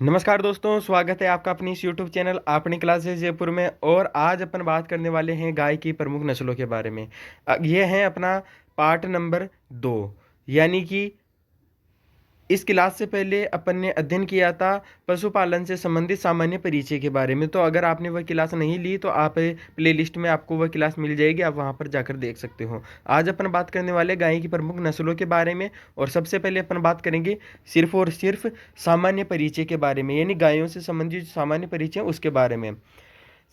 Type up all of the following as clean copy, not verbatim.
नमस्कार दोस्तों, स्वागत है आपका अपनी इस यूट्यूब चैनल आपनी क्लासेस जयपुर में। और आज अपन बात करने वाले हैं गाय की प्रमुख नस्लों के बारे में। ये है अपना पार्ट नंबर 2। यानी कि इस क्लास से पहले अपन ने अध्ययन किया था पशुपालन से संबंधित सामान्य परिचय के बारे में। तो अगर आपने वह क्लास नहीं ली तो आप प्लेलिस्ट में आपको वह क्लास मिल जाएगी, आप वहां पर जाकर देख सकते हो। आज अपन बात करने वाले गाय की प्रमुख नस्लों के बारे में। और सबसे पहले अपन बात करेंगे सिर्फ और सिर्फ सामान्य परिचय के बारे में, यानी गायों से संबंधित सामान्य परिचय उसके बारे में।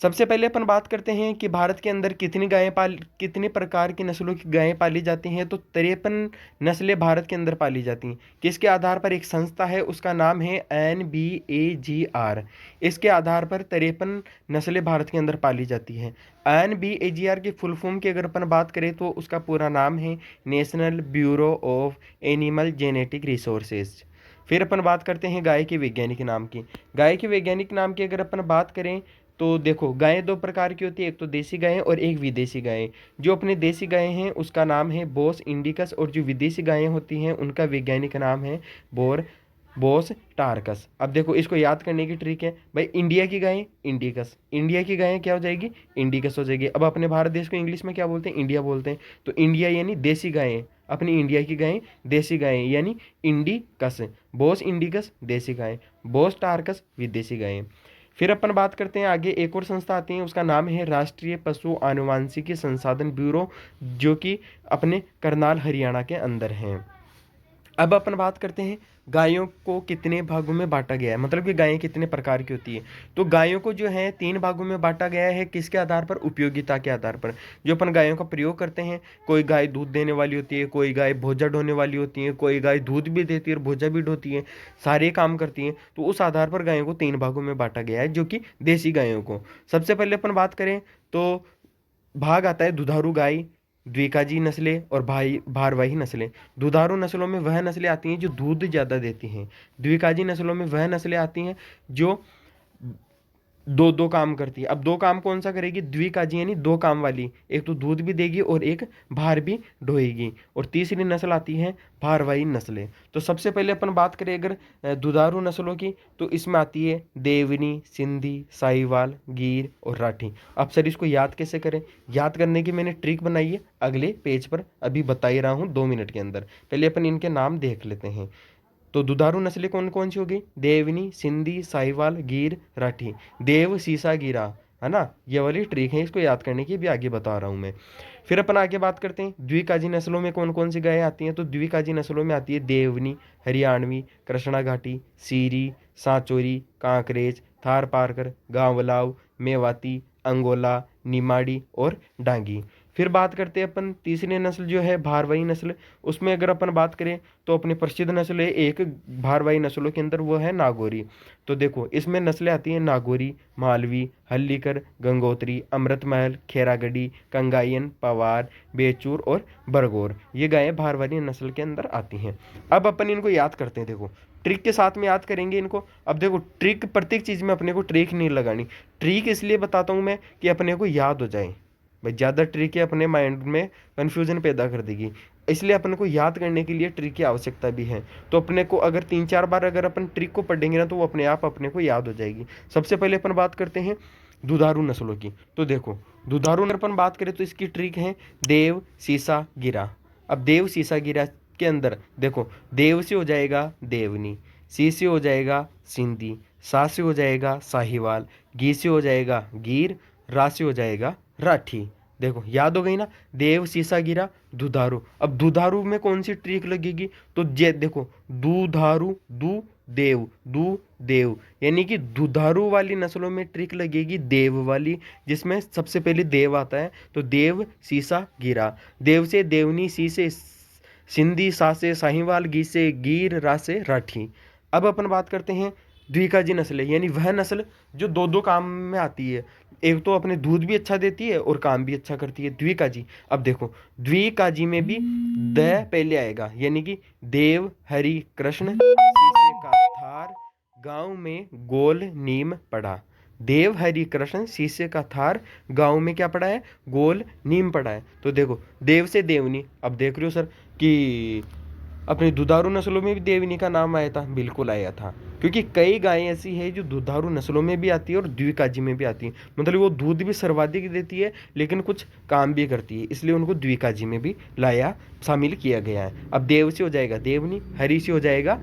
सबसे पहले अपन बात करते हैं कि भारत के अंदर कितने प्रकार की नस्लों की गायें पाली जाती हैं। तो 53 नस्लें भारत के अंदर पाली जाती हैं। किसके आधार पर? एक संस्था है, उसका नाम है NBAGR। इसके आधार पर 53 नस्लें भारत के अंदर पाली जाती हैं। NBAGR की फुल फॉर्म की अगर अपन बात करें तो उसका पूरा नाम है national bureau of animal genetic resources. फिर अपन बात करते हैं गाय के वैज्ञानिक नाम की। गाय के वैज्ञानिक नाम की अगर अपन बात करें तो देखो, गायें दो प्रकार की होती है, एक तो देसी गायें और एक विदेशी गायें। जो अपने देसी गायें हैं उसका नाम है बोस इंडिकस, और जो विदेशी गायें होती हैं उनका वैज्ञानिक नाम है बोस टारकस। अब देखो, इसको याद करने की ट्रिक है भाई, इंडिया की गायें इंडिकस, इंडिया की गायें क्या हो जाएगी? इंडिकस हो जाएगी। अब अपने भारत देश को इंग्लिश में क्या बोलते हैं? इंडिया बोलते हैं। तो इंडिया यानी देसी गायें, अपनी इंडिया की गायें देसी गायें यानी इंडिकस। बोस इंडिकस देसी गायें, बोस टारकस विदेशी गायें। फिर अपन बात करते हैं आगे, एक और संस्था आती है, उसका नाम है राष्ट्रीय पशु आनुवांशिकी संसाधन ब्यूरो, जो कि अपने करनाल हरियाणा के अंदर है। अब अपन बात करते हैं गायों को कितने भागों में बांटा गया है, मतलब कि गायें कितने प्रकार की होती है। तो गायों को जो है 3 भागों में बांटा गया है। किसके आधार पर? उपयोगिता के आधार पर। जो अपन गायों का प्रयोग करते हैं, कोई गाय दूध देने वाली होती है, कोई गाय भोजा ढोने वाली होती है, कोई गाय दूध भी देती है और भोजा भी ढोती है, सारे काम करती हैं। तो उस आधार पर गायों को 3 भागों में बांटा गया है, जो कि देसी गायों को। सबसे पहले अपन बात करें तो भाग आता है दुधारू गाय, द्विकाजी नस्लें और भारवाही नस्लें। दुधारू नस्लों में वह नस्लें आती हैं जो दूध ज़्यादा देती हैं। द्विकाजी नस्लों में वह नस्लें आती हैं जो दो दो काम करती है। अब दो काम कौन सा करेगी? द्विकाजी यानी दो काम वाली, एक तो दूध भी देगी और एक भार भी ढोएगी। और तीसरी नस्ल आती है भारवाही नस्लें। तो सबसे पहले अपन बात करें अगर दुधारू नस्लों की, तो इसमें आती है देवनी, सिंधी, साहिवाल, गीर और राठी। अब सर इसको याद कैसे करें? याद करने की मैंने ट्रिक बनाई है, अगले पेज पर अभी बता ही रहा हूँ 2 मिनट के अंदर। पहले अपन इनके नाम देख लेते हैं। तो दुधारू नस्लें कौन कौन सी हो गई? देवनी, सिंधी, साहिवाल, गीर, राठी। देव सीसा गिरा, है ना, ये वाली ट्रिक है, इसको याद करने की भी आगे बता रहा हूँ मैं। फिर अपन आगे बात करते हैं द्विकाजी नस्लों में कौन कौन सी गायें आती हैं। तो द्विकाजी नस्लों में आती है देवनी, हरियाणवी, कृष्णा घाटी, सीरी, सांचोरी, कांकरेज, थार पारकर, गांवलाव, मेवाती, अंगोला, निमाड़ी और डांगी। फिर बात करते हैं अपन तीसरी नस्ल जो है भारवाही नस्ल। उसमें अगर अपन बात करें तो अपनी प्रसिद्ध नस्ल है एक भारवाही नस्लों के अंदर, वो है नागौरी। तो देखो, इसमें नस्लें आती हैं नागौरी, मालवी, हल्लीकर, गंगोत्री, अमृतमहल, खेरागढ़ी, कंगायन, पवार, बेचूर और बरगौर। ये गायें भारवाही नस्ल के अंदर आती हैं। अब अपन इनको याद करते हैं, देखो ट्रिक के साथ में याद करेंगे इनको। अब देखो, ट्रिक प्रत्येक चीज़ में अपने को ट्रिक नहीं लगानी। ट्रिक इसलिए बताता हूँ मैं कि अपने को याद हो जाए भाई। ज़्यादा ट्रिक है अपने माइंड में कन्फ्यूजन पैदा कर देगी, इसलिए अपन को याद करने के लिए ट्रिक की आवश्यकता भी है। तो अपने को अगर 3-4 बार अगर अपन ट्रिक को पढ़ेंगे ना, तो वो अपने आप अपने को याद हो जाएगी। सबसे पहले अपन बात करते हैं दुधारू नस्लों की। तो देखो, दुधारू अगर अपन बात करें तो इसकी ट्रिक है देव सीसा गिरा। अब देव सीसा गिरा के अंदर देखो, देव से हो जाएगा देवनी, सी से हो जाएगा सिंधी, सा से हो जाएगा साहिवाल, गी से हो जाएगा गीर, रा से हो जाएगा राठी। देखो याद हो गई ना, देव सीसा गिरा दुधारू। अब दुधारू में कौन सी ट्रिक लगेगी? तो जे देखो, दुधारू दू देव, यानी कि दुधारू वाली नस्लों में ट्रिक लगेगी देव वाली, जिसमें सबसे पहले देव आता है। तो देव सीसा गिरा, देव से देवनी, सी से सिंधी, सा से साहिवाल, गी से गीर, रा से राठी। अब अपन बात करते हैं द्विकाजी नस्ल, यानी वह नस्ल जो दो दो काम में आती है। एक तो अपने दूध भी अच्छा देती है और काम भी अच्छा करती है, द्विकाजी। अब देखो, द्विकाजी में भी द पहले आएगा, यानी कि देव हरि कृष्ण, शीशे का थार, गांव में गोल नीम पड़ा। देव हरि कृष्ण, शीशे का थार, गांव में क्या पड़ा है? गोल नीम पड़ा है। तो देखो, देव से देवनी। अब देख रहे हो सर कि अपनी दुधारू नस्लों में भी देवनी का नाम आया था? बिल्कुल आया था। क्योंकि कई गायें ऐसी है जो दुधारू नस्लों में भी आती है और द्विकाजी में भी आती है, मतलब वो दूध भी सर्वाधिक देती है लेकिन कुछ काम भी करती है, इसलिए उनको द्विकाजी में भी लाया शामिल किया गया है। अब देव से हो जाएगा देवनी, हरि से हो जाएगा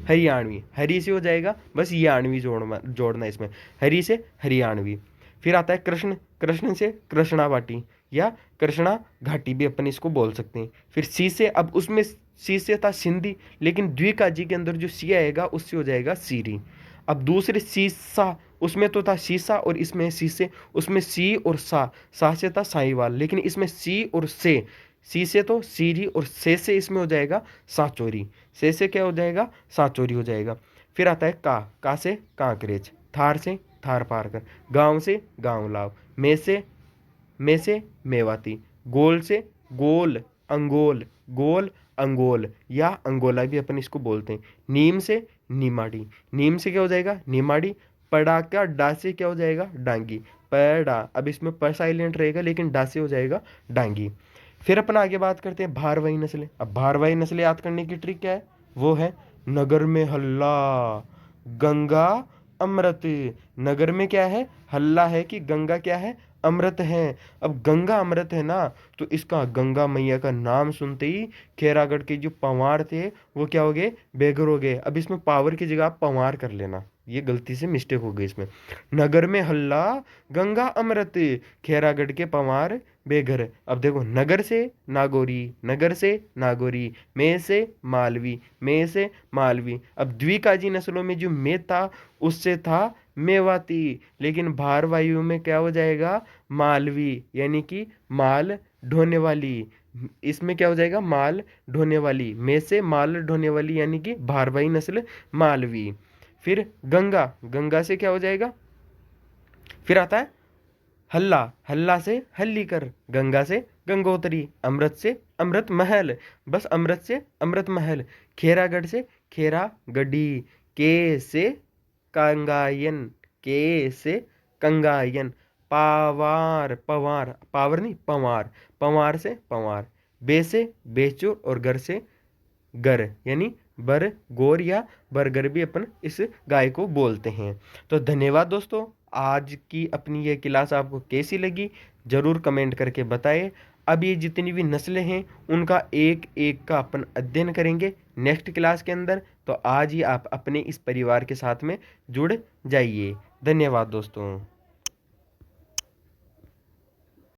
हरियाणवी, हरि से हो जाएगा बस ये आणवी जोड़ना जोड़ना इसमें, हरि से हरियाणवी। फिर आता है कृष्ण, कृष्ण से कृष्णावाटी या कृष्णा घाटी भी अपन इसको बोल सकते हैं। फिर सी से, अब उसमें सी से था सिंधी, लेकिन द्विकाजी के अंदर जो सी आएगा उससे हो जाएगा सीरी। अब दूसरे सीसा, उसमें तो था सीसा और इसमें सी से, उसमें सी और सा से था साईवाल, लेकिन इसमें सी और सी से तो सीरी और से इसमें हो जाएगा साचोरी, से क्या हो जाएगा साचोरी हो जाएगा। फिर आता है का से कांकरेज, थार से थार पारकर, गांव से गांव लाव, में से मेवाती, गोल से गोल अंगोल, गोल अंगोल या अंगोला भी अपन इसको बोलते हैं। नीम से नीमाड़ी, नीम से क्या हो जाएगा नीमाड़ी। पड़ाका डा से क्या हो जाएगा डांगी, पड़ा, अब इसमें प साइलेंट रहेगा लेकिन डा से हो जाएगा डांगी। फिर अपन आगे बात करते हैं भारवाही नस्लें। अब भारवाही नस्लें याद करने की ट्रिक क्या है, वो है नगर में हल्ला गंगा अमृत। नगर में क्या है हल्ला है कि गंगा क्या है अमृत है। अब गंगा अमृत है ना, तो इसका गंगा मैया का नाम सुनते ही खैरागढ़ के जो पंवार थे वो क्या हो गए बेघर हो गए। अब इसमें पावर की जगह आप पंवार कर लेना, ये गलती से मिस्टेक हो गई इसमें। नगर में हल्ला गंगा अमृत, खैरागढ़ के पंवार बेघर। अब देखो नगर से नागौरी, नगर से नागौरी, में से मालवी, में से मालवी। अब द्विकाजी नस्लों में जो में था उससे था मेवाती, लेकिन भारवायु में क्या हो जाएगा मालवी, यानी कि माल ढोने वाली। इसमें क्या हो जाएगा माल ढोने वाली, में से माल ढोने वाली यानी कि भारवाही नस्ल मालवी। फिर गंगा, गंगा से क्या हो जाएगा, फिर आता है हल्ला, हल्ला से हल्ली कर, गंगा से गंगोत्री, अमृत से अमृत महल, बस अमृत से अमृत महल। खेरागढ़ से खेरा गढ़ी, के से कंगायन, के से कंगायन। पावार, पवार, पावर नहीं पंवार, पंवार से पंवार। बे से बेचो और घर से गर, यानी बर गोर या बरगर भी अपन इस गाय को बोलते हैं। तो धन्यवाद दोस्तों, आज की अपनी ये क्लास आपको कैसी लगी ज़रूर कमेंट करके बताएं। अब ये जितनी भी नस्लें हैं उनका एक एक का अपन अध्ययन करेंगे नेक्स्ट क्लास के अंदर। तो आज ही आप अपने इस परिवार के साथ में जुड़ जाइए। धन्यवाद दोस्तों।